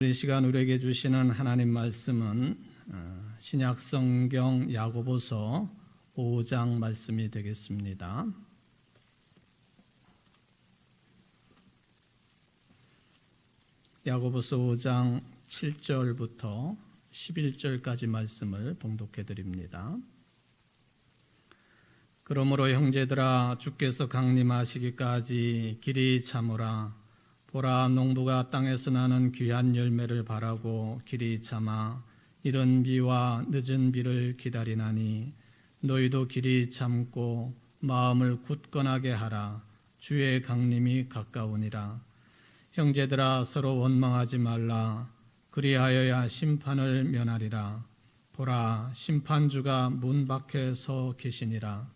이 시간 우리에게 주시는 하나님 말씀은 신약 성경 야고보서 5장 말씀이 되겠습니다. 야고보서 5장 7절부터 11절까지 말씀을 봉독해 드립니다. 그러므로 형제들아, 주께서 강림하시기까지 길이 참으라. 보라, 농부가 땅에서 나는 귀한 열매를 바라고 길이 참아 이른 비와 늦은 비를 기다리나니, 너희도 길이 참고 마음을 굳건하게 하라. 주의 강림이 가까우니라. 형제들아, 서로 원망하지 말라. 그리하여야 심판을 면하리라. 보라, 심판주가 문 밖에 서 계시니라.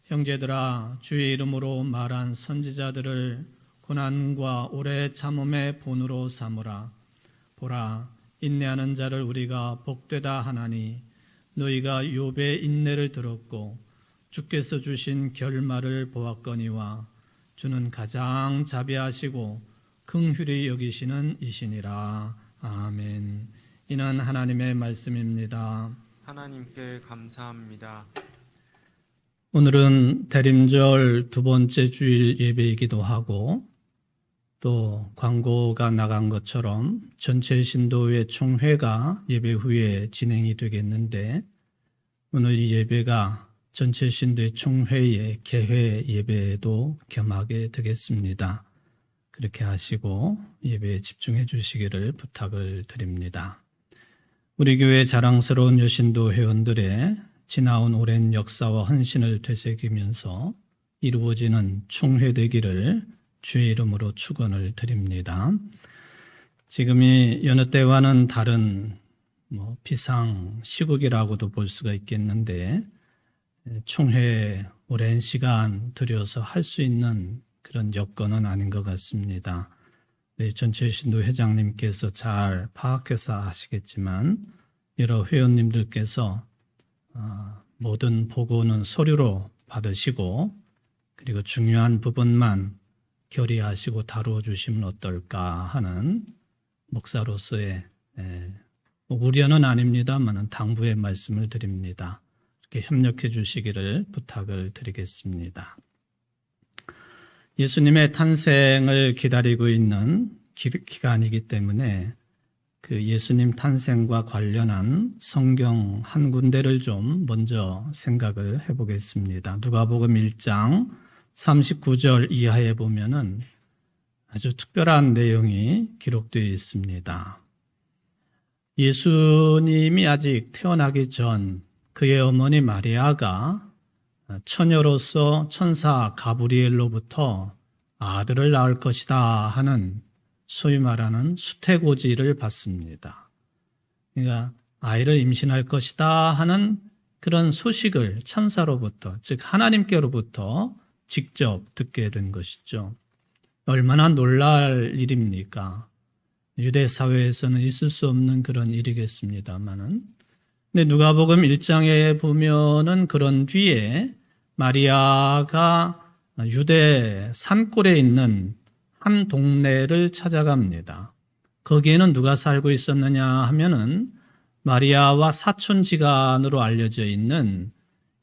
형제들아, 주의 이름으로 말한 선지자들을 고난과 오래 참음의 본으로 삼으라. 보라, 인내하는 자를 우리가 복되다 하나니, 너희가 욥의 인내를 들었고 주께서 주신 결말을 보았거니와, 주는 가장 자비하시고 긍휼히 여기시는 이시니라. 아멘. 이는 하나님의 말씀입니다. 하나님께 감사합니다. 오늘은 대림절 두 번째 주일 예배이기도 하고, 또 광고가 나간 것처럼 전체 신도회 총회가 예배 후에 진행이 되겠는데, 오늘 이 예배가 전체 신도회 총회의 개회 예배도 겸하게 되겠습니다. 그렇게 하시고 예배에 집중해 주시기를 부탁을 드립니다. 우리 교회 자랑스러운 여신도 회원들의 지나온 오랜 역사와 헌신을 되새기면서 이루어지는 총회되기를 주의 이름으로 축원을 드립니다. 지금이 여느 때와는 다른 비상 시국이라고도 볼 수가 있겠는데, 총회 오랜 시간 들여서 할 수 있는 그런 여건은 아닌 것 같습니다. 전체 신도 회장님께서 잘 파악해서 하시겠지만, 여러 회원님들께서 모든 보고는 서류로 받으시고, 그리고 중요한 부분만 결의하시고 다루어 주시면 어떨까 하는 목사로서의 우려는 아닙니다만 당부의 말씀을 드립니다. 이렇게 협력해 주시기를 부탁을 드리겠습니다. 예수님의 탄생을 기다리고 있는 기간이기 때문에 그 예수님 탄생과 관련한 성경 한 군데를 좀 먼저 생각을 해보겠습니다. 누가복음 1장 39절 이하에 보면은 아주 특별한 내용이 기록되어 있습니다. 예수님이 아직 태어나기 전 그의 어머니 마리아가 처녀로서 천사 가브리엘로부터 아들을 낳을 것이다 하는 소위 말하는 수태고지를 받습니다. 그러니까 아이를 임신할 것이다 하는 그런 소식을 천사로부터, 즉 하나님께로부터 직접 듣게 된 것이죠. 얼마나 놀랄 일입니까? 유대 사회에서는 있을 수 없는 그런 일이겠습니다만은. 근데 누가복음 1장에 보면은 그런 뒤에 마리아가 유대 산골에 있는 한 동네를 찾아갑니다. 거기에는 누가 살고 있었느냐 하면은 마리아와 사촌지간으로 알려져 있는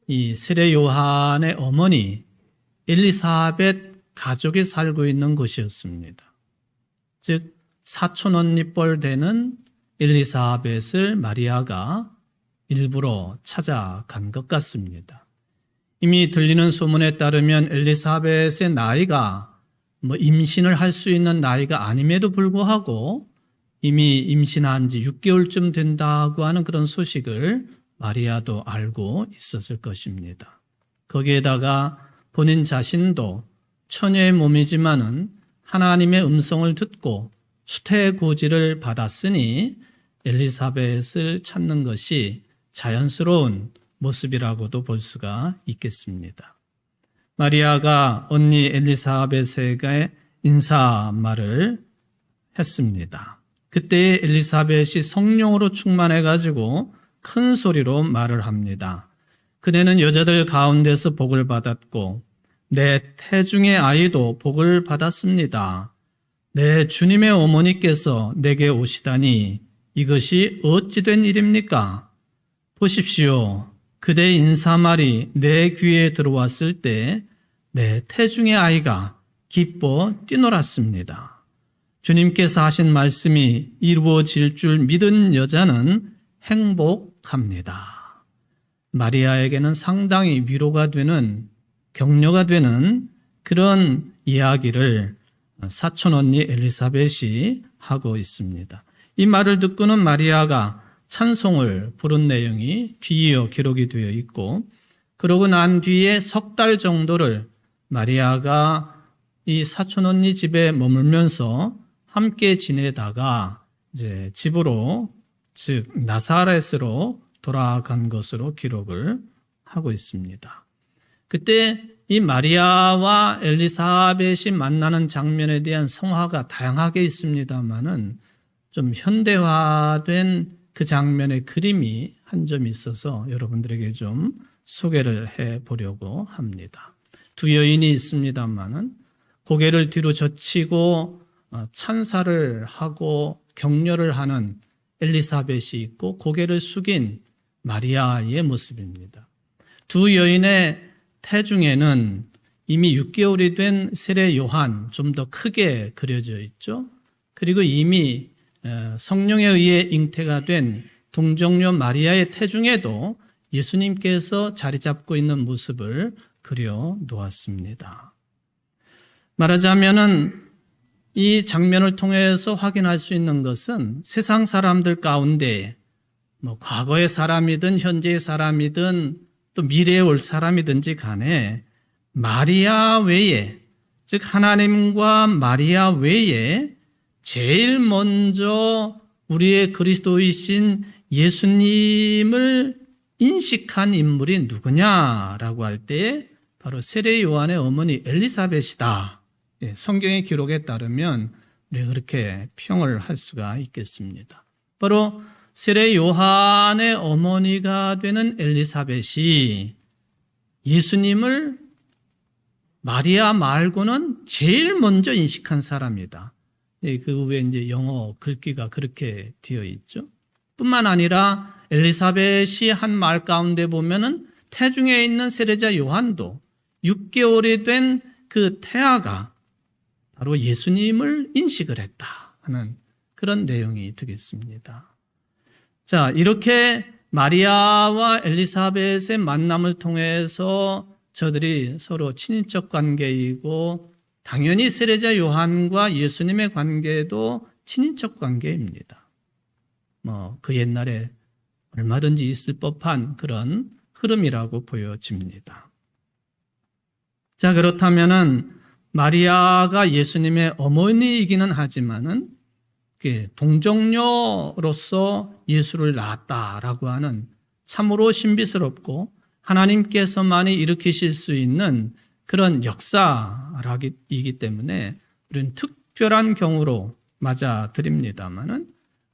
이 세례 요한의 어머니 엘리사벳 가족이 살고 있는 곳이었습니다. 즉 사촌 언니뻘 되는 엘리사벳을 마리아가 일부러 찾아간 것 같습니다. 이미 들리는 소문에 따르면 엘리사벳의 나이가 임신을 할 수 있는 나이가 아님에도 불구하고 이미 임신한 지 6개월쯤 된다고 하는 그런 소식을 마리아도 알고 있었을 것입니다. 거기에다가 본인 자신도 처녀의 몸이지만은 하나님의 음성을 듣고 수태고지를 받았으니 엘리사벳을 찾는 것이 자연스러운 모습이라고도 볼 수가 있겠습니다. 마리아가 언니 엘리사벳에게 인사말을 했습니다. 그때 엘리사벳이 성령으로 충만해가지고 큰 소리로 말을 합니다. 그대는 여자들 가운데서 복을 받았고 내 태중의 아이도 복을 받았습니다. 내 주님의 어머니께서 내게 오시다니 이것이 어찌 된 일입니까? 보십시오. 그대의 인사말이 내 귀에 들어왔을 때 내 태중의 아이가 기뻐 뛰놀았습니다. 주님께서 하신 말씀이 이루어질 줄 믿은 여자는 행복합니다. 마리아에게는 상당히 위로가 되는, 격려가 되는 그런 이야기를 사촌언니 엘리사벳이 하고 있습니다. 이 말을 듣고는 마리아가 찬송을 부른 내용이 뒤이어 기록이 되어 있고, 그러고 난 뒤에 석 달 정도를 마리아가 이 사촌언니 집에 머물면서 함께 지내다가 이제 집으로, 즉 나사렛으로 돌아간 것으로 기록을 하고 있습니다. 그때 이 마리아와 엘리사벳이 만나는 장면에 대한 성화가 다양하게 있습니다만은 좀 현대화된 그 장면의 그림이 한 점 있어서 여러분들에게 좀 소개를 해 보려고 합니다. 두 여인이 있습니다만은 고개를 뒤로 젖히고 찬사를 하고 격려를 하는 엘리사벳이 있고 고개를 숙인 마리아의 모습입니다. 두 여인의 태중에는 이미 6개월이 된 세례 요한 좀 더 크게 그려져 있죠. 그리고 이미 성령에 의해 잉태가 된 동정녀 마리아의 태중에도 예수님께서 자리 잡고 있는 모습을 그려 놓았습니다. 말하자면은 이 장면을 통해서 확인할 수 있는 것은 세상 사람들 가운데 과거의 사람이든 현재의 사람이든 또 미래에 올 사람이든지 간에 마리아 외에, 즉 하나님과 마리아 외에 제일 먼저 우리의 그리스도이신 예수님을 인식한 인물이 누구냐라고 할 때 바로 세례 요한의 어머니 엘리사벳이다. 성경의 기록에 따르면 우리가 그렇게 평을 할 수가 있겠습니다. 바로 세례 요한의 어머니가 되는 엘리사벳이 예수님을 마리아 말고는 제일 먼저 인식한 사람이다. 그 후에 이제 영어 글귀가 그렇게 되어 있죠. 뿐만 아니라 엘리사벳이 한 말 가운데 보면은 태중에 있는 세례자 요한도 6개월이 된 그 태아가 바로 예수님을 인식을 했다 하는 그런 내용이 되겠습니다. 자, 이렇게 마리아와 엘리사벳의 만남을 통해서 저들이 서로 친인척 관계이고 당연히 세례자 요한과 예수님의 관계도 친인척 관계입니다. 그 옛날에 얼마든지 있을 법한 그런 흐름이라고 보여집니다. 자, 그렇다면은 마리아가 예수님의 어머니이기는 하지만은 동정녀로서 예수를 낳았다라고 하는 참으로 신비스럽고 하나님께서만이 일으키실 수 있는 그런 역사이기 때문에 우리는 특별한 경우로 맞아들입니다만은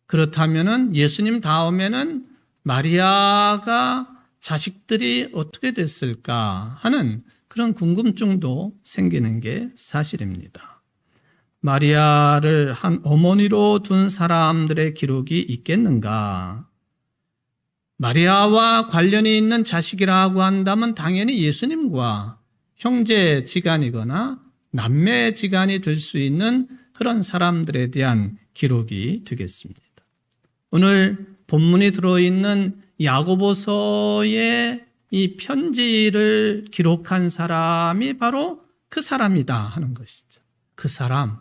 그렇다면은 예수님 다음에는 마리아가 자식들이 어떻게 됐을까 하는 그런 궁금증도 생기는 게 사실입니다. 마리아를 한 어머니로 둔 사람들의 기록이 있겠는가? 마리아와 관련이 있는 자식이라고 한다면 당연히 예수님과 형제지간이거나 남매지간이 될 수 있는 그런 사람들에 대한 기록이 되겠습니다. 오늘 본문이 들어있는 야고보서의 이 편지를 기록한 사람이 바로 그 사람이다 하는 것이죠. 그 사람,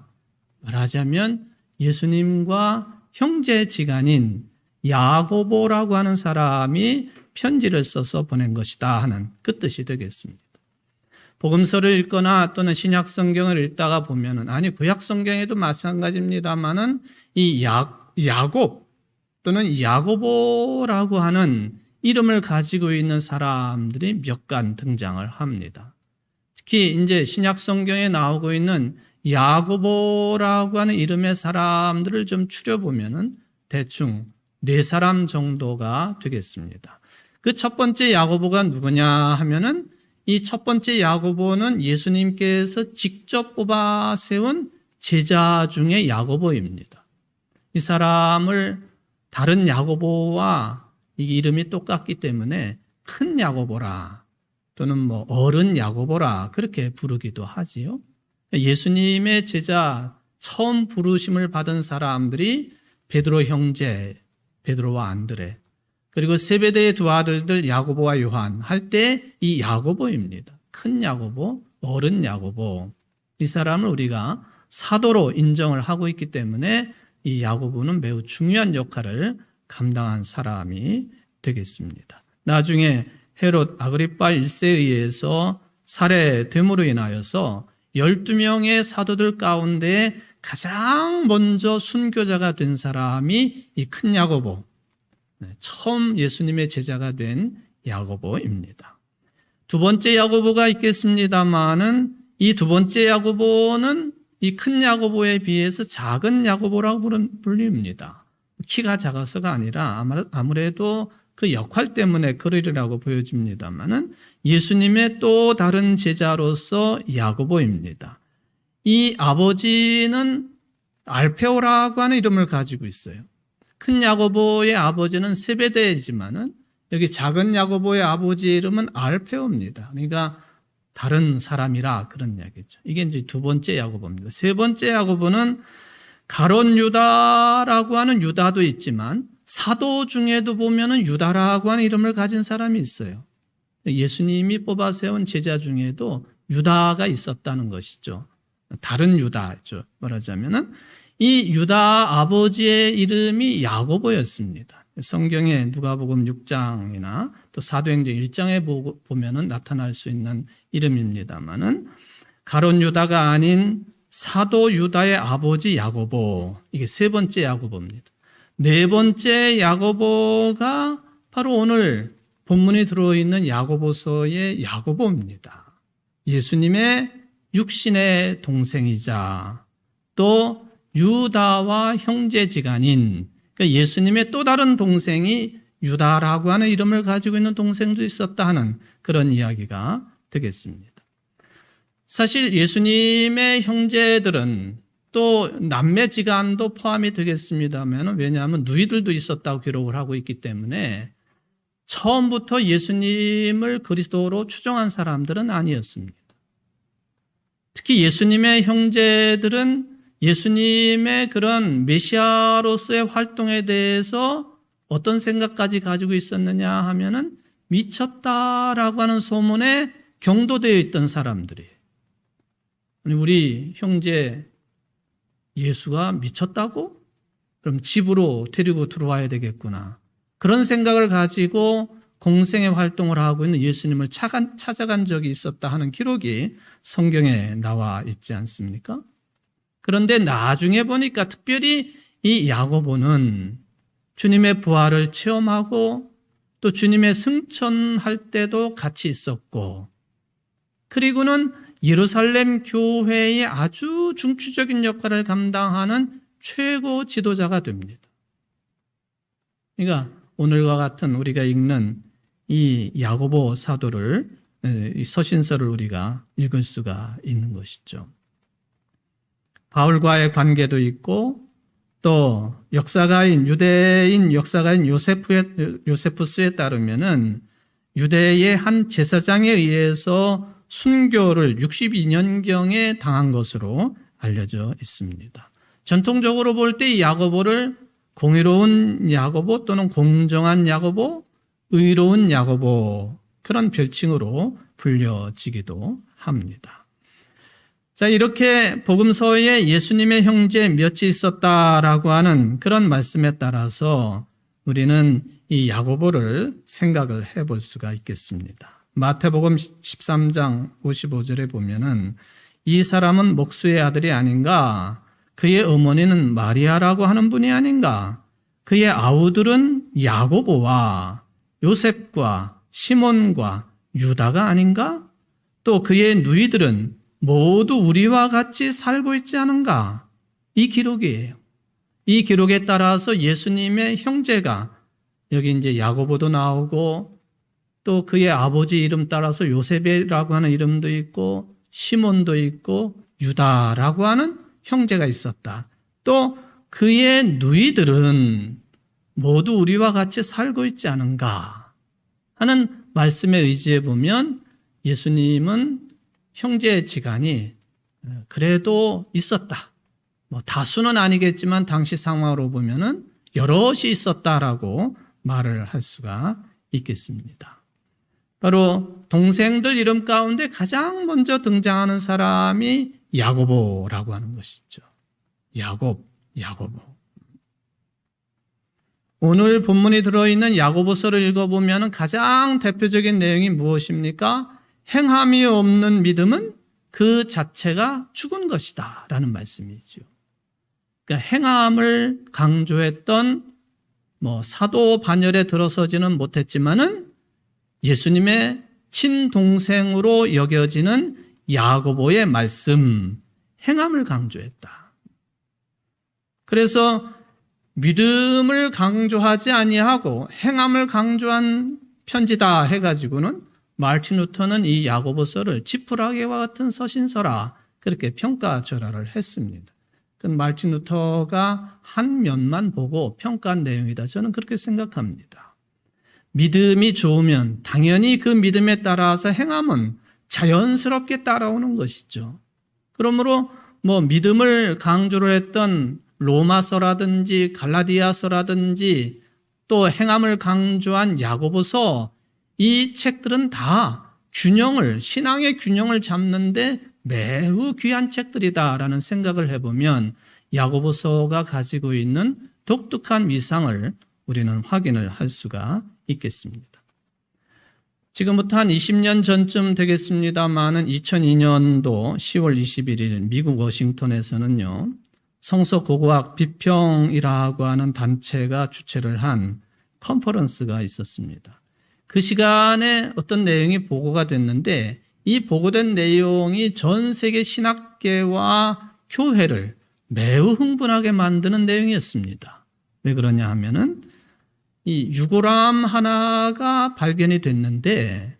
말하자면 예수님과 형제지간인 야고보라고 하는 사람이 편지를 써서 보낸 것이다 하는 그 뜻이 되겠습니다. 복음서를 읽거나 또는 신약 성경을 읽다가 보면은 구약 성경에도 마찬가지입니다만은 이 야곱 또는 야고보라고 하는 이름을 가지고 있는 사람들이 몇 간 등장을 합니다. 특히 이제 신약 성경에 나오고 있는 야고보라고 하는 이름의 사람들을 좀 추려보면은 대충 4사람 정도가 되겠습니다. 그 첫 번째 야고보가 누구냐 하면은 이 첫 번째 야고보는 예수님께서 직접 뽑아 세운 제자 중에 야고보입니다. 이 사람을 다른 야고보와 이 이름이 똑같기 때문에 큰 야고보라 또는 뭐 어른 야고보라 그렇게 부르기도 하지요. 예수님의 제자 처음 부르심을 받은 사람들이 베드로 형제, 베드로와 안드레, 그리고 세베대의 두 아들들 야고보와 요한 할 때 이 야고보입니다. 큰 야고보, 어른 야고보. 이 사람을 우리가 사도로 인정을 하고 있기 때문에 이 야고보는 매우 중요한 역할을 감당한 사람이 되겠습니다. 나중에 헤롯 아그리파 1세에 의해서 살해됨으로 인하여서 12명의 사도들 가운데 가장 먼저 순교자가 된 사람이 이 큰 야고보, 처음 예수님의 제자가 된 야고보입니다. 두 번째 야고보가 있겠습니다마는 이 두 번째 야고보는 이 큰 야고보에 비해서 작은 야고보라고 불립니다. 키가 작아서가 아니라 아무래도 그 역할 때문에 그러리라고 보여집니다마는 예수님의 또 다른 제자로서 야고보입니다. 이 아버지는 알페오라고 하는 이름을 가지고 있어요. 큰 야고보의 아버지는 세베대이지만은 여기 작은 야고보의 아버지 이름은 알페오입니다. 그러니까 다른 사람이라 그런 이야기죠. 이게 이제 두 번째 야고보입니다. 세 번째 야고보는 가론 유다라고 하는 유다도 있지만 사도 중에도 보면은 유다라고 하는 이름을 가진 사람이 있어요. 예수님이 뽑아 세운 제자 중에도 유다가 있었다는 것이죠. 다른 유다죠. 말하자면은 이 유다 아버지의 이름이 야고보였습니다. 성경에 누가복음 6장이나 또 사도행전 1장에 보면은 나타날 수 있는 이름입니다만은 가론 유다가 아닌 사도 유다의 아버지 야고보, 이게 세 번째 야고보입니다. 네 번째 야고보가 바로 오늘 본문에 들어있는 야고보서의 야고보입니다. 예수님의 육신의 동생이자 또 유다와 형제지간인, 그러니까 예수님의 또 다른 동생이 유다라고 하는 이름을 가지고 있는 동생도 있었다 하는 그런 이야기가 되겠습니다. 사실 예수님의 형제들은 또 남매지간도 포함이 되겠습니다만, 왜냐하면 누이들도 있었다고 기록을 하고 있기 때문에 처음부터 예수님을 그리스도로 추정한 사람들은 아니었습니다. 특히 예수님의 형제들은 예수님의 그런 메시아로서의 활동에 대해서 어떤 생각까지 가지고 있었느냐 하면은 미쳤다라고 하는 소문에 경도되어 있던 사람들이에요. 우리 형제 예수가 미쳤다고? 그럼 집으로 데리고 들어와야 되겠구나. 그런 생각을 가지고 공생의 활동을 하고 있는 예수님을 찾아간 적이 있었다 하는 기록이 성경에 나와 있지 않습니까? 그런데 나중에 보니까 특별히 이 야고보는 주님의 부활을 체험하고 또 주님의 승천할 때도 같이 있었고, 그리고는 예루살렘 교회의 아주 중추적인 역할을 감당하는 최고 지도자가 됩니다. 그러니까 오늘과 같은 우리가 읽는 이 야고보 사도를, 이 서신서를 우리가 읽을 수가 있는 것이죠. 바울과의 관계도 있고 또 유대인 역사가인 요세푸스에 따르면은 유대의 한 제사장에 의해서 순교를 62년경에 당한 것으로 알려져 있습니다. 전통적으로 볼 때 이 야고보를 공의로운 야고보 또는 공정한 야고보, 의로운 야고보, 그런 별칭으로 불려지기도 합니다. 자, 이렇게 복음서에 예수님의 형제 몇이 있었다라고 하는 그런 말씀에 따라서 우리는 이 야고보를 생각을 해볼 수가 있겠습니다. 마태복음 13장 55절에 보면은 이 사람은 목수의 아들이 아닌가? 그의 어머니는 마리아라고 하는 분이 아닌가? 그의 아우들은 야고보와 요셉과 시몬과 유다가 아닌가? 또 그의 누이들은 모두 우리와 같이 살고 있지 않은가? 이 기록이에요. 이 기록에 따라서 예수님의 형제가 여기 이제 야고보도 나오고 또 그의 아버지 이름 따라서 요셉이라고 하는 이름도 있고 시몬도 있고 유다라고 하는 형제가 있었다. 또 그의 누이들은 모두 우리와 같이 살고 있지 않은가 하는 말씀에 의지해 보면 예수님은 형제지간이 그래도 있었다. 다수는 아니겠지만 당시 상황으로 보면은 여럿이 있었다라고 말을 할 수가 있겠습니다. 바로 동생들 이름 가운데 가장 먼저 등장하는 사람이 야고보라고 하는 것이죠. 야고보. 오늘 본문이 들어있는 야고보서를 읽어보면 가장 대표적인 내용이 무엇입니까? 행함이 없는 믿음은 그 자체가 죽은 것이다 라는 말씀이죠. 그러니까 행함을 강조했던 사도 반열에 들어서지는 못했지만은 예수님의 친동생으로 여겨지는 야고보의 말씀, 행함을 강조했다. 그래서 믿음을 강조하지 아니하고 행함을 강조한 편지다 해가지고는 마르틴 루터는 이 야고보서를 지푸라기와 같은 서신서라 그렇게 평가절하를 했습니다. 그건 마르틴 루터가 한 면만 보고 평가한 내용이다. 저는 그렇게 생각합니다. 믿음이 좋으면 당연히 그 믿음에 따라서 행함은 자연스럽게 따라오는 것이죠. 그러므로 믿음을 강조를 했던 로마서라든지 갈라디아서라든지 또 행함을 강조한 야고보서 이 책들은 다 신앙의 균형을 잡는데 매우 귀한 책들이다라는 생각을 해보면 야고보서가 가지고 있는 독특한 위상을 우리는 확인을 할 수가 있겠습니다. 지금부터 한 20년 전쯤 되겠습니다만은 2002년도 10월 21일 미국 워싱턴에서는요. 성서고고학 비평이라고 하는 단체가 주최를 한 컨퍼런스가 있었습니다. 그 시간에 어떤 내용이 보고가 됐는데 이 보고된 내용이 전 세계 신학계와 교회를 매우 흥분하게 만드는 내용이었습니다. 왜 그러냐 하면은 이 유골함 하나가 발견이 됐는데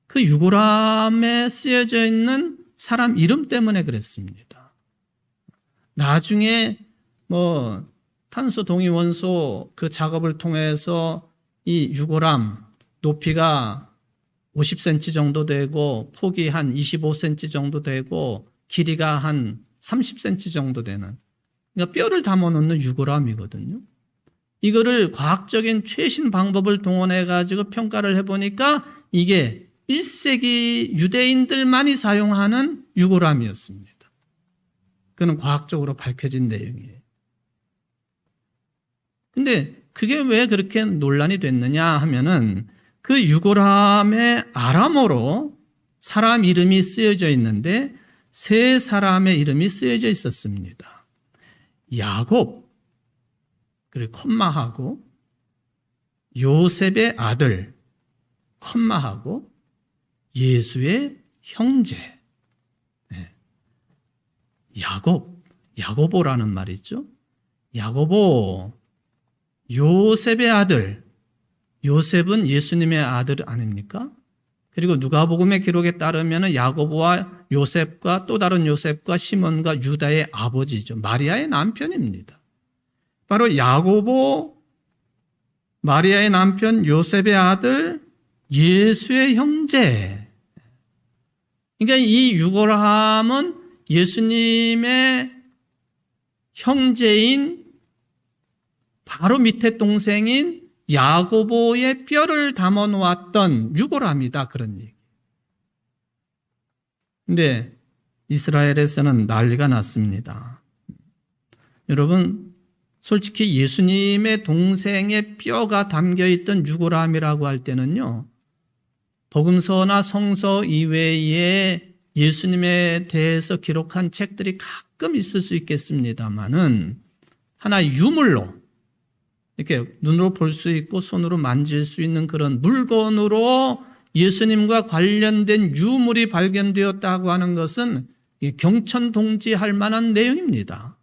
그 유골함에 쓰여져 있는 사람 이름 때문에 그랬습니다. 나중에 탄소 동위 원소 그 작업을 통해서 이 유골함 높이가 50cm 정도 되고 폭이 한 25cm 정도 되고 길이가 한 30cm 정도 되는 그러니까 뼈를 담아놓는 유골함이거든요. 이거를 과학적인 최신 방법을 동원해 가지고 평가를 해보니까 이게 1세기 유대인들만이 사용하는 유골함이었습니다. 그건 과학적으로 밝혀진 내용이에요. 근데 그게 왜 그렇게 논란이 됐느냐 하면은 그 유골함의 아람어로 사람 이름이 쓰여져 있는데 세 사람의 이름이 쓰여져 있었습니다. 야곱, 그리고 콤마하고 요셉의 아들, 콤마하고 예수의 형제. 네. 야고보라는 말이죠. 야고보, 요셉의 아들. 요셉은 예수님의 아들 아닙니까? 그리고 누가복음의 기록에 따르면 야고보와 요셉과 또 다른 요셉과 시몬과 유다의 아버지죠. 마리아의 남편입니다. 바로 야고보, 마리아의 남편, 요셉의 아들, 예수의 형제. 그러니까 이 유골함은 예수님의 형제인 바로 밑에 동생인 야고보의 뼈를 담아 놓았던 유골함이다. 그런 얘기. 근데 이스라엘에서는 난리가 났습니다. 여러분, 솔직히 예수님의 동생의 뼈가 담겨있던 유골함이라고 할 때는요, 복음서나 성서 이외에 예수님에 대해서 기록한 책들이 가끔 있을 수 있겠습니다만은 하나의 유물로 이렇게 눈으로 볼 수 있고 손으로 만질 수 있는 그런 물건으로 예수님과 관련된 유물이 발견되었다고 하는 것은 경천동지할 만한 내용입니다.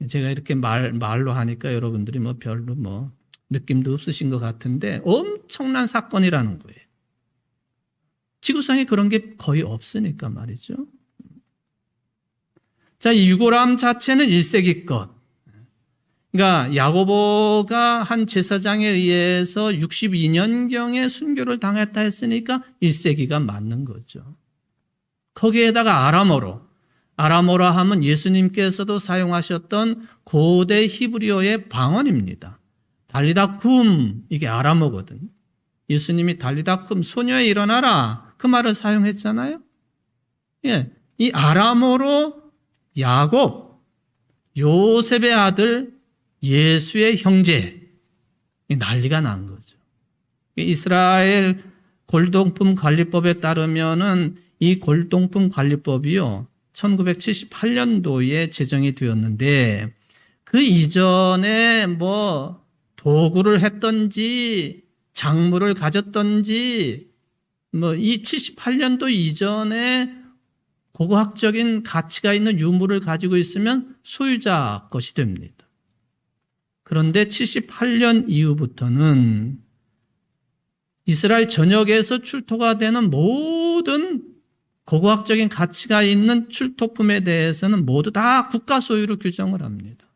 제가 이렇게 말로 하니까 여러분들이 별로 느낌도 없으신 것 같은데 엄청난 사건이라는 거예요. 지구상에 그런 게 거의 없으니까 말이죠. 자, 이 유골함 자체는 1세기 것. 그러니까 야고보가 한 제사장에 의해서 62년경에 순교를 당했다 했으니까 1세기가 맞는 거죠. 거기에다가 아람어로 하면 예수님께서도 사용하셨던 고대 히브리어의 방언입니다. 달리다쿰, 이게 아람어거든요. 예수님이 달리다쿰, 소녀에 일어나라, 그 말을 사용했잖아요. 예, 이 아람어로 야곱, 요셉의 아들, 예수의 형제, 난리가 난 거죠. 이스라엘 골동품 관리법에 따르면은 이 골동품 관리법이요, 1978년도에 제정이 되었는데, 그 이전에 뭐 도구를 했던지 작물을 가졌던지 뭐 이 78년도 이전에 고고학적인 가치가 있는 유물을 가지고 있으면 소유자 것이 됩니다. 그런데 78년 이후부터는 이스라엘 전역에서 출토가 되는 모든 고고학적인 가치가 있는 출토품에 대해서는 모두 다 국가 소유로 규정을 합니다.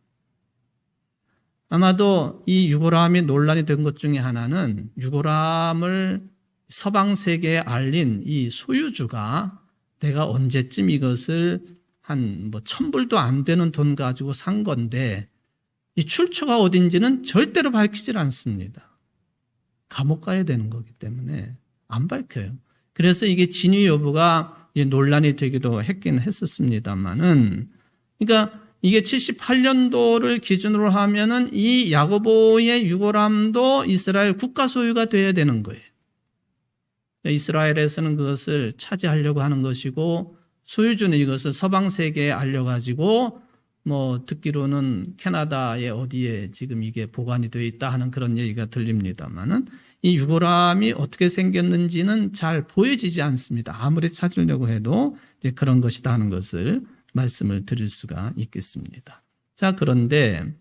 아마도 이 유골함이 논란이 된 것 중에 하나는 유골함을 서방 세계에 알린 이 소유주가 내가 언제쯤 이것을 한 뭐 1,000불도 안 되는 돈 가지고 산 건데 이 출처가 어딘지는 절대로 밝히질 않습니다. 감옥 가야 되는 거기 때문에 안 밝혀요. 그래서 이게 진위 여부가 논란이 되기도 했긴 했었습니다만은, 그러니까 이게 78년도를 기준으로 하면은 이 야고보의 유골함도 이스라엘 국가 소유가 돼야 되는 거예요. 이스라엘에서는 그것을 차지하려고 하는 것이고, 소유주는 이것을 서방 세계에 알려가지고 뭐 듣기로는 캐나다의 어디에 지금 이게 보관이 되어 있다 하는 그런 얘기가 들립니다만은, 이 유골함이 어떻게 생겼는지는 잘 보여지지 않습니다. 아무리 찾으려고 해도 이제 그런 것이다 하는 것을 말씀을 드릴 수가 있겠습니다. 자, 그런데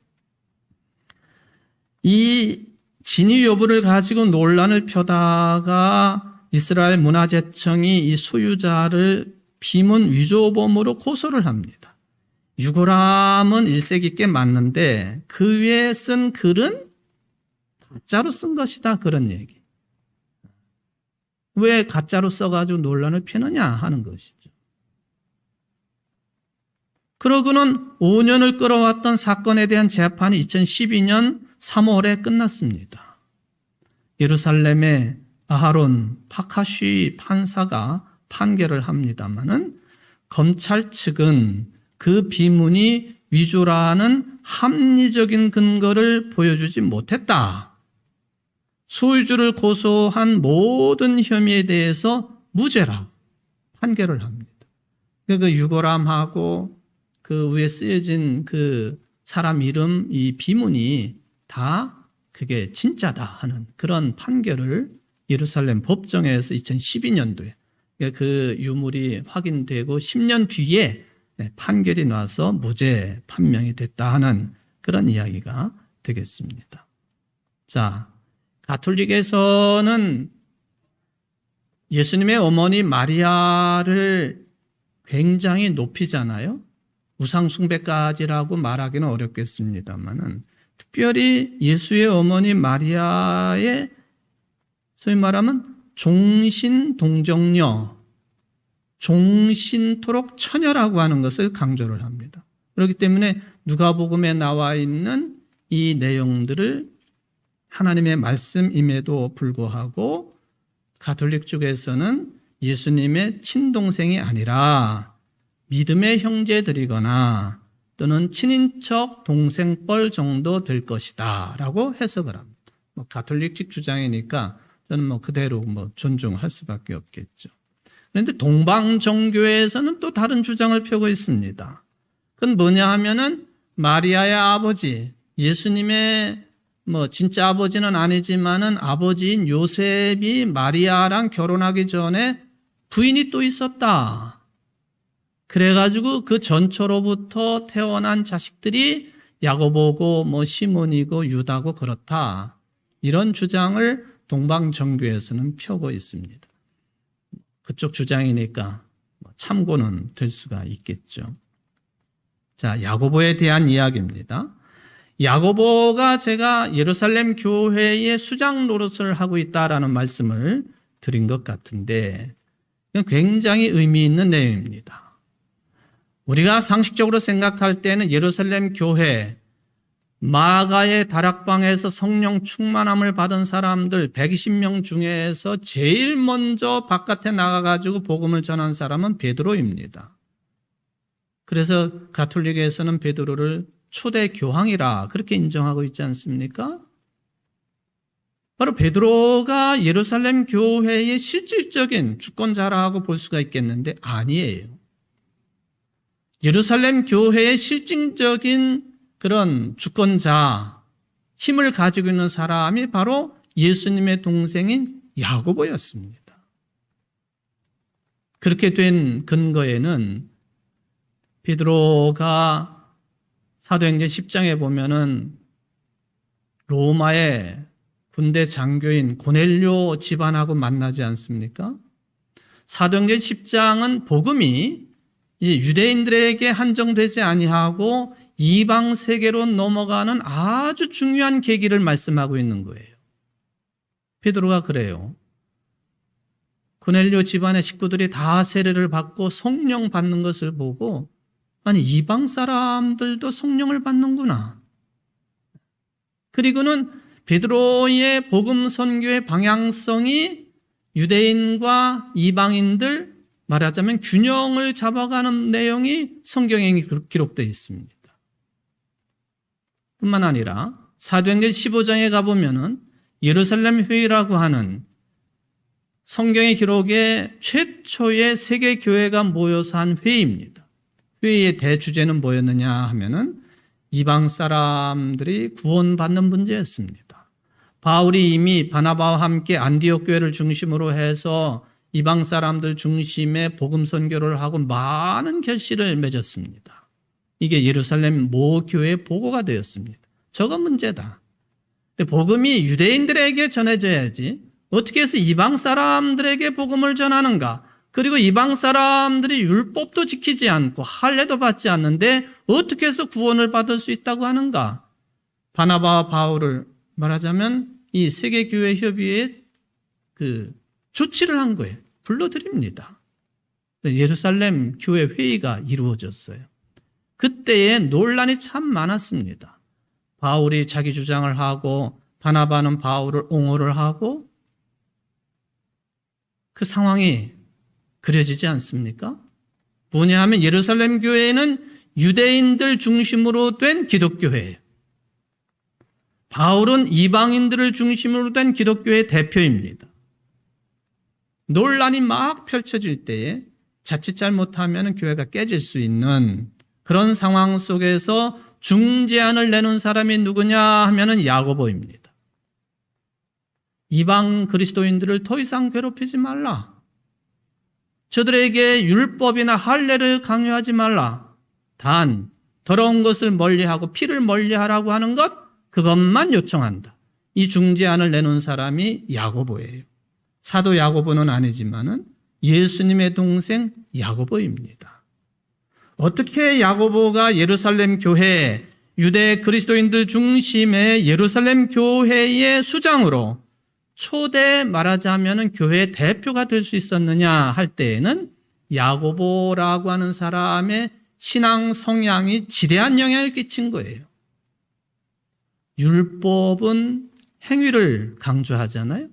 이 진위 여부를 가지고 논란을 펴다가 이스라엘 문화재청이 이 소유자를 비문 위조범으로 고소를 합니다. 유골함은 1세기 꽤 맞는데 그 위에 쓴 글은 가짜로 쓴 것이다, 그런 얘기. 왜 가짜로 써가지고 논란을 피느냐 하는 것이죠. 그러고는 5년을 끌어왔던 사건에 대한 재판이 2012년 3월에 끝났습니다. 예루살렘의 아하론 파카쉬 판사가 판결을 합니다마는 검찰 측은 그 비문이 위조라는 합리적인 근거를 보여주지 못했다. 소유주를 고소한 모든 혐의에 대해서 무죄라 판결을 합니다. 그 유골함하고 그 위에 쓰여진 그 사람 이름, 이 비문이 다 그게 진짜다 하는 그런 판결을 예루살렘 법정에서 2012년도에 그 유물이 확인되고 10년 뒤에 판결이 나서 무죄 판명이 됐다 하는 그런 이야기가 되겠습니다. 자, 가톨릭에서는 예수님의 어머니 마리아를 굉장히 높이잖아요. 우상숭배까지라고 말하기는 어렵겠습니다만은 특별히 예수의 어머니 마리아의 소위 말하면 종신동정녀, 종신토록 처녀라고 하는 것을 강조를 합니다. 그렇기 때문에 누가복음에 나와 있는 이 내용들을 하나님의 말씀임에도 불구하고 가톨릭 쪽에서는 예수님의 친동생이 아니라 믿음의 형제들이거나 또는 친인척 동생뻘 정도 될 것이다 라고 해석을 합니다. 가톨릭식 주장이니까 저는 그대로 존중할 수밖에 없겠죠. 그런데 동방정교회에서는 또 다른 주장을 펴고 있습니다. 그건 뭐냐 하면은 마리아의 아버지, 예수님의 진짜 아버지는 아니지만은 아버지인 요셉이 마리아랑 결혼하기 전에 부인이 또 있었다. 그래가지고 그 전초로부터 태어난 자식들이 야고보고 시몬이고 유다고 그렇다. 이런 주장을 동방정교에서는 펴고 있습니다. 그쪽 주장이니까 참고는 될 수가 있겠죠. 자, 야고보에 대한 이야기입니다. 야고보가 제가 예루살렘 교회의 수장 노릇을 하고 있다라는 말씀을 드린 것 같은데 굉장히 의미 있는 내용입니다. 우리가 상식적으로 생각할 때는 예루살렘 교회 마가의 다락방에서 성령 충만함을 받은 사람들 120명 중에서 제일 먼저 바깥에 나가가지고 복음을 전한 사람은 베드로입니다. 그래서 가톨릭에서는 베드로를 초대 교황이라 그렇게 인정하고 있지 않습니까? 바로 베드로가 예루살렘 교회의 실질적인 주권자라고 볼 수가 있겠는데 아니에요. 예루살렘 교회의 실질적인 그런 주권자, 힘을 가지고 있는 사람이 바로 예수님의 동생인 야고보였습니다. 그렇게 된 근거에는 베드로가 사도행전 10장에 보면은 로마의 군대 장교인 고넬료 집안하고 만나지 않습니까? 사도행전 10장은 복음이 유대인들에게 한정되지 아니하고 이방 세계로 넘어가는 아주 중요한 계기를 말씀하고 있는 거예요. 베드로가 그래요. 고넬료 집안의 식구들이 다 세례를 받고 성령 받는 것을 보고 아니 이방 사람들도 성령을 받는구나. 그리고는 베드로의 복음 선교의 방향성이 유대인과 이방인들 말하자면 균형을 잡아가는 내용이 성경에 기록되어 있습니다. 뿐만 아니라 사도행전 15장에 가보면은 예루살렘 회의라고 하는 성경의 기록에 최초의 세계 교회가 모여서 한 회의입니다. 회의의 대주제는 뭐였느냐 하면은 이방 사람들이 구원받는 문제였습니다. 바울이 이미 바나바와 함께 안디옥 교회를 중심으로 해서 이방 사람들 중심의 복음 선교를 하고 많은 결실을 맺었습니다. 이게 예루살렘 모 교회의 보고가 되었습니다. 저거 문제다. 복음이 유대인들에게 전해져야지 어떻게 해서 이방 사람들에게 복음을 전하는가? 그리고 이방 사람들이 율법도 지키지 않고 할례도 받지 않는데 어떻게 해서 구원을 받을 수 있다고 하는가? 바나바와 바울을 말하자면 이 세계교회 협의회에 조치를 한 거예요. 불러드립니다. 예루살렘 교회 회의가 이루어졌어요. 그때에 논란이 참 많았습니다. 바울이 자기 주장을 하고 바나바는 바울을 옹호를 하고 그 상황이 그려지지 않습니까? 뭐냐 하면 예루살렘 교회는 유대인들 중심으로 된 기독교회예요. 바울은 이방인들을 중심으로 된 기독교회 대표입니다. 논란이 막 펼쳐질 때에 자칫 잘못하면 교회가 깨질 수 있는 그런 상황 속에서 중재안을 내놓은 사람이 누구냐 하면은 야고보입니다. 이방 그리스도인들을 더 이상 괴롭히지 말라. 저들에게 율법이나 할례를 강요하지 말라. 단 더러운 것을 멀리하고 피를 멀리하라고 하는 것 그것만 요청한다. 이 중재안을 내놓은 사람이 야고보예요. 사도 야고보는 아니지만은 예수님의 동생 야고보입니다. 어떻게 야고보가 예루살렘 교회, 유대 그리스도인들 중심의 예루살렘 교회의 수장으로 초대 말하자면 교회 대표가 될 수 있었느냐 할 때에는 야고보라고 하는 사람의 신앙 성향이 지대한 영향을 끼친 거예요. 율법은 행위를 강조하잖아요.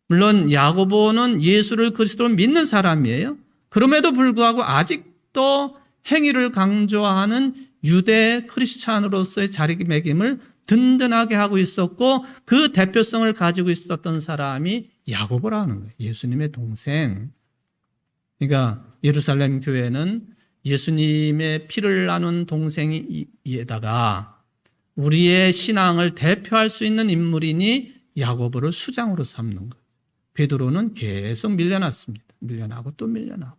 물론 야고보는 예수를 그리스도로 믿는 사람이에요. 그럼에도 불구하고 아직도 행위를 강조하는 유대 크리스찬으로서의 자리매김을 든든하게 하고 있었고 그 대표성을 가지고 있었던 사람이 야고보라는 거예요. 예수님의 동생. 그러니까 예루살렘 교회는 예수님의 피를 나눈 동생이에다가 우리의 신앙을 대표할 수 있는 인물이니 야고보를 수장으로 삼는 거예요. 베드로는 계속 밀려났습니다. 밀려나고 또 밀려나고.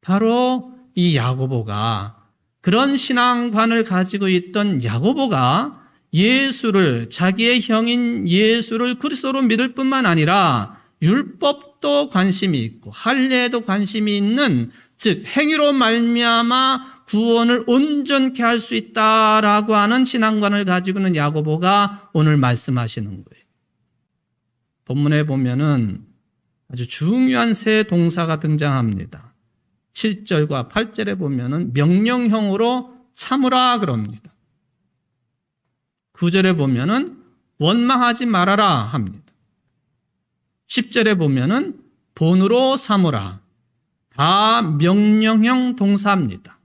바로 이 야고보가 그런 신앙관을 가지고 있던 야고보가 예수를 자기의 형인 예수를 그리스도로 믿을 뿐만 아니라 율법도 관심이 있고 할례에도 관심이 있는 즉 행위로 말미암아 구원을 온전케 할 수 있다라고 하는 신앙관을 가지고 있는 야고보가 오늘 말씀하시는 거예요. 본문에 보면은 아주 중요한 세 동사가 등장합니다. 7절과 8절에 보면은 명령형으로 참으라 그럽니다. 9절에 보면은 원망하지 말아라 합니다. 10절에 보면은 본으로 삼으라. 다 명령형 동사입니다.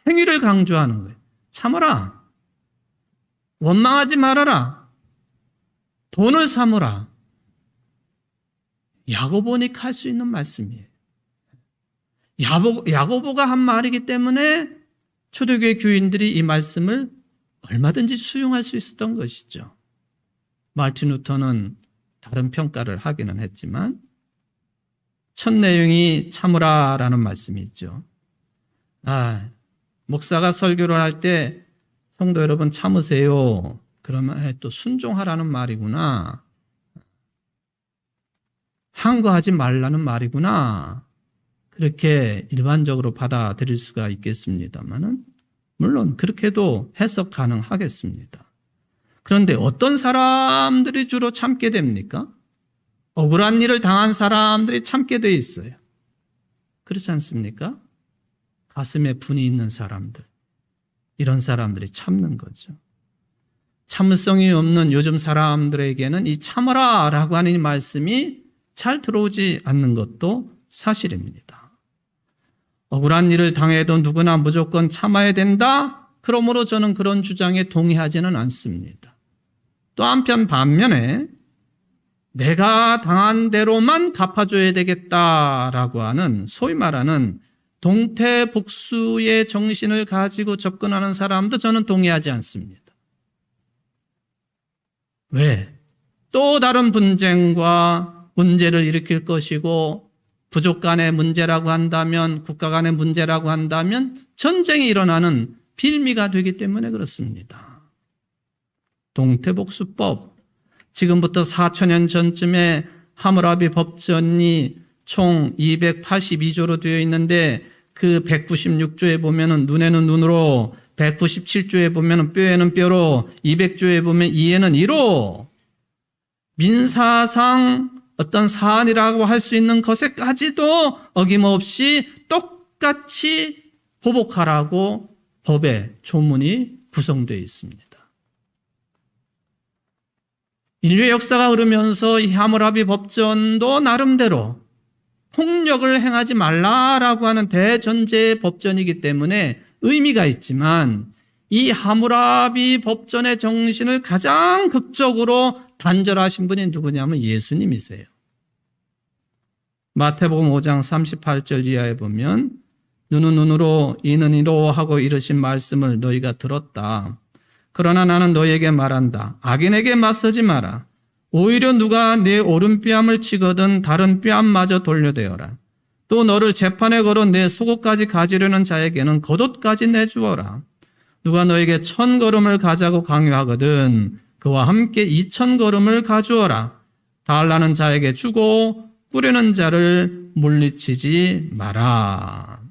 행위를 강조하는 거예요. 참으라. 원망하지 말아라. 본을 삼으라. 야고보니 할 수 있는 말씀이에요. 야고보가 한 말이기 때문에 초대교회 교인들이 이 말씀을 얼마든지 수용할 수 있었던 것이죠. 마르틴 루터는 다른 평가를 하기는 했지만 첫 내용이 참으라라는 말씀이 있죠. 목사가 설교를 할 때 성도 여러분 참으세요. 그러면 또 순종하라는 말이구나. 항거하지 말라는 말이구나. 그렇게 일반적으로 받아들일 수가 있겠습니다만은 물론 그렇게도 해석 가능하겠습니다. 그런데 어떤 사람들이 주로 참게 됩니까? 억울한 일을 당한 사람들이 참게 돼 있어요. 그렇지 않습니까? 가슴에 분이 있는 사람들, 이런 사람들이 참는 거죠. 참을성이 없는 요즘 사람들에게는 이 참으라라고 하는 이 말씀이 잘 들어오지 않는 것도 사실입니다. 억울한 일을 당해도 누구나 무조건 참아야 된다? 그러므로 저는 그런 주장에 동의하지는 않습니다. 또 한편 반면에 내가 당한 대로만 갚아줘야 되겠다라고 하는 소위 말하는 동태복수의 정신을 가지고 접근하는 사람도 저는 동의하지 않습니다. 왜? 또 다른 분쟁과 문제를 일으킬 것이고 부족 간의 문제라고 한다면, 국가 간의 문제라고 한다면 전쟁이 일어나는 빌미가 되기 때문에 그렇습니다. 동태복수법, 지금부터 4,000년 전쯤에 하무라비 법전이 총 282조로 되어 있는데 그 196조에 보면은 눈에는 눈으로, 197조에 보면은 뼈에는 뼈로, 200조에 보면 이에는 이로, 민사상 어떤 사안이라고 할 수 있는 것에까지도 어김없이 똑같이 보복하라고 법의 조문이 구성되어 있습니다. 인류의 역사가 흐르면서 이 하무라비 법전도 나름대로 폭력을 행하지 말라라고 하는 대전제의 법전이기 때문에 의미가 있지만 이 하무라비 법전의 정신을 가장 극적으로 단절하신 분이 누구냐면 예수님이세요. 마태복음 5장 38절 이하에 보면 눈은 눈으로 이는 이로 하고 이르신 말씀을 너희가 들었다. 그러나 나는 너희에게 말한다. 악인에게 맞서지 마라. 오히려 누가 내 오른뺨을 치거든 다른 뺨마저 돌려대어라. 또 너를 재판에 걸어 내 속옷까지 가지려는 자에게는 겉옷까지 내주어라. 누가 너에게 1,000걸음을 가자고 강요하거든 그와 함께 2,000걸음을 가주어라. 달라는 자에게 주고 꾸려는 자를 물리치지 마라.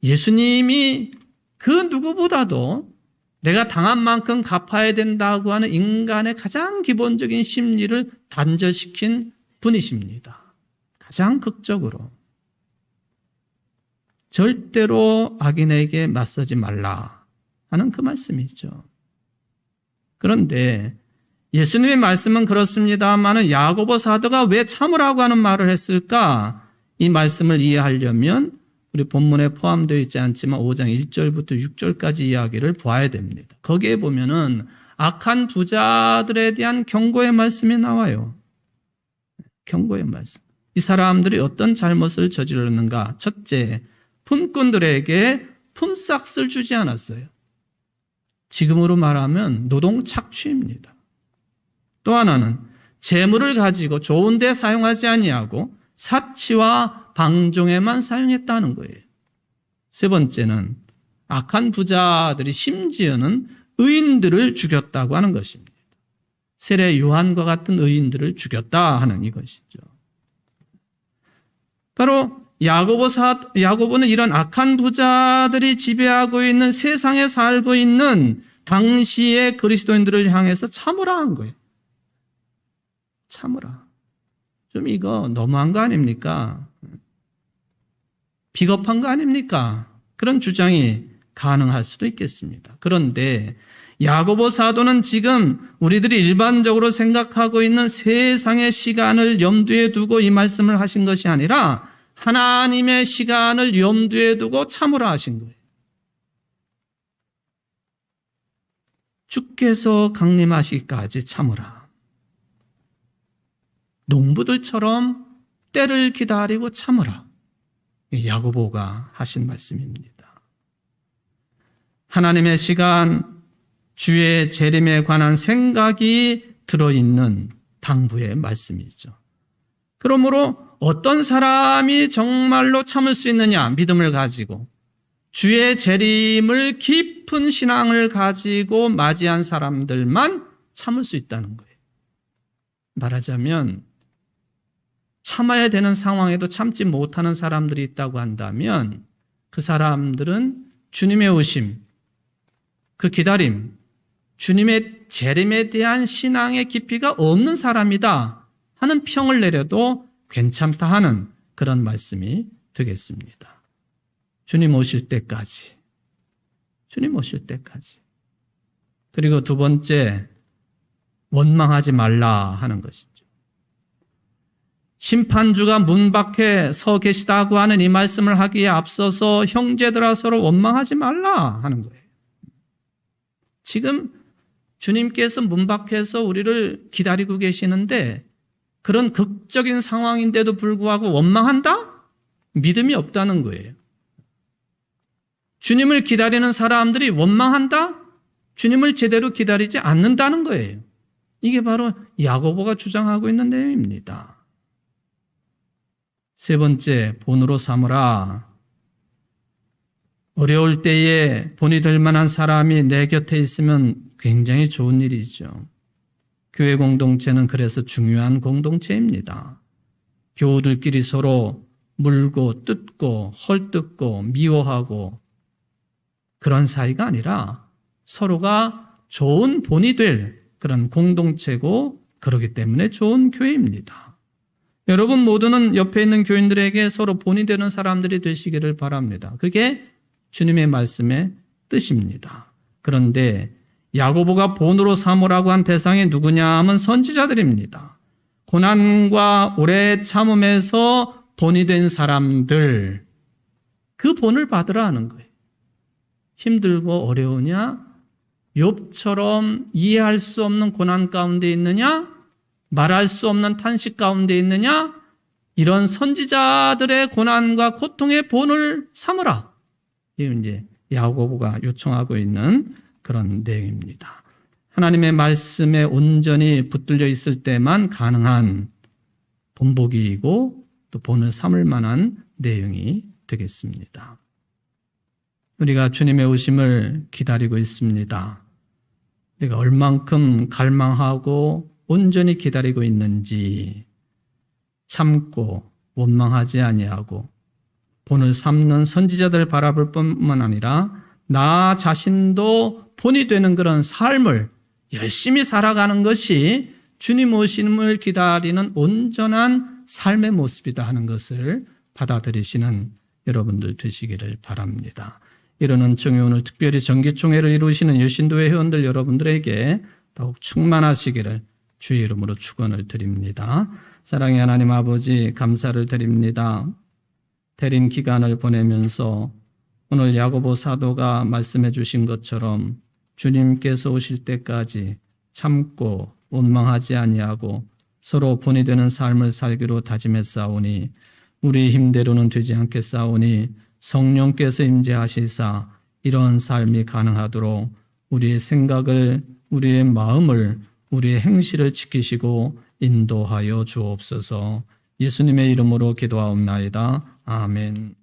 예수님이 그 누구보다도 내가 당한 만큼 갚아야 된다고 하는 인간의 가장 기본적인 심리를 단절시킨 분이십니다. 가장 극적으로. 절대로 악인에게 맞서지 말라 하는 그 말씀이죠. 그런데 예수님의 말씀은 그렇습니다만 야고보 사도가 왜 참으라고 하는 말을 했을까? 이 말씀을 이해하려면 우리 본문에 포함되어 있지 않지만 5장 1절부터 6절까지 이야기를 보아야 됩니다. 거기에 보면은 악한 부자들에 대한 경고의 말씀이 나와요. 경고의 말씀. 이 사람들이 어떤 잘못을 저질렀는가? 첫째, 품꾼들에게 품삯을 주지 않았어요. 지금으로 말하면 노동 착취입니다. 또 하나는 재물을 가지고 좋은 데 사용하지 아니하고 사치와 방종에만 사용했다는 거예요. 세 번째는 악한 부자들이 심지어는 의인들을 죽였다고 하는 것입니다. 세례 요한과 같은 의인들을 죽였다 하는 이것이죠. 바로 야고보는 이런 악한 부자들이 지배하고 있는 세상에 살고 있는 당시의 그리스도인들을 향해서 참으라 한 거예요. 참으라. 좀 이거 너무한 거 아닙니까? 비겁한 거 아닙니까? 그런 주장이 가능할 수도 있겠습니다. 그런데 야고보 사도는 지금 우리들이 일반적으로 생각하고 있는 세상의 시간을 염두에 두고 이 말씀을 하신 것이 아니라 하나님의 시간을 염두에 두고 참으라 하신 거예요. 주께서 강림하시기까지 참으라. 농부들처럼 때를 기다리고 참으라. 야고보가 하신 말씀입니다. 하나님의 시간, 주의 재림에 관한 생각이 들어있는 당부의 말씀이죠. 그러므로 어떤 사람이 정말로 참을 수 있느냐? 믿음을 가지고 주의 재림을 깊은 신앙을 가지고 맞이한 사람들만 참을 수 있다는 거예요. 말하자면 참아야 되는 상황에도 참지 못하는 사람들이 있다고 한다면 그 사람들은 주님의 오심, 그 기다림, 주님의 재림에 대한 신앙의 깊이가 없는 사람이다 하는 평을 내려도 괜찮다 하는 그런 말씀이 되겠습니다. 주님 오실 때까지. 주님 오실 때까지. 그리고 두 번째, 원망하지 말라 하는 것이죠. 심판주가 문 밖에 서 계시다고 하는 이 말씀을 하기에 앞서서 형제들아 서로 원망하지 말라 하는 거예요. 지금 주님께서 문 밖에서 우리를 기다리고 계시는데 그런 극적인 상황인데도 불구하고 원망한다? 믿음이 없다는 거예요. 주님을 기다리는 사람들이 원망한다? 주님을 제대로 기다리지 않는다는 거예요. 이게 바로 야고보가 주장하고 있는 내용입니다. 세 번째, 본으로 삼으라. 어려울 때에 본이 될 만한 사람이 내 곁에 있으면 굉장히 좋은 일이죠. 교회 공동체는 그래서 중요한 공동체입니다. 교우들끼리 서로 물고 뜯고 헐뜯고 미워하고 그런 사이가 아니라 서로가 좋은 본이 될 그런 공동체고 그렇기 때문에 좋은 교회입니다. 여러분 모두는 옆에 있는 교인들에게 서로 본이 되는 사람들이 되시기를 바랍니다. 그게 주님의 말씀의 뜻입니다. 그런데 야고보가 본으로 삼으라고 한 대상이 누구냐 하면 선지자들입니다. 고난과 오래 참음에서 본이 된 사람들, 그 본을 받으라 하는 거예요. 힘들고 어려우냐? 욥처럼 이해할 수 없는 고난 가운데 있느냐? 말할 수 없는 탄식 가운데 있느냐? 이런 선지자들의 고난과 고통의 본을 삼으라. 이게 이제 야고보가 요청하고 있는 그런 내용입니다. 하나님의 말씀에 온전히 붙들려 있을 때만 가능한 본보기이고 또 본을 삼을 만한 내용이 되겠습니다. 우리가 주님의 오심을 기다리고 있습니다. 우리가 얼만큼 갈망하고 온전히 기다리고 있는지 참고 원망하지 아니하고 본을 삼는 선지자들 바라볼 뿐만 아니라 나 자신도 본이 되는 그런 삶을 열심히 살아가는 것이 주님 오심을 기다리는 온전한 삶의 모습이다 하는 것을 받아들이시는 여러분들 되시기를 바랍니다. 이러는 청회 오늘 특별히 정기총회를 이루시는 여신도회 회원들 여러분들에게 더욱 충만하시기를 주의 이름으로 축원을 드립니다. 사랑의 하나님 아버지 감사를 드립니다. 대림 기간을 보내면서 오늘 야고보 사도가 말씀해 주신 것처럼 주님께서 오실 때까지 참고 원망하지 아니하고 서로 본이 되는 삶을 살기로 다짐했사오니 우리 힘대로는 되지 않겠사오니 성령께서 임재하시사 이런 삶이 가능하도록 우리의 생각을, 우리의 마음을, 우리의 행실을 지키시고 인도하여 주옵소서. 예수님의 이름으로 기도하옵나이다. 아멘.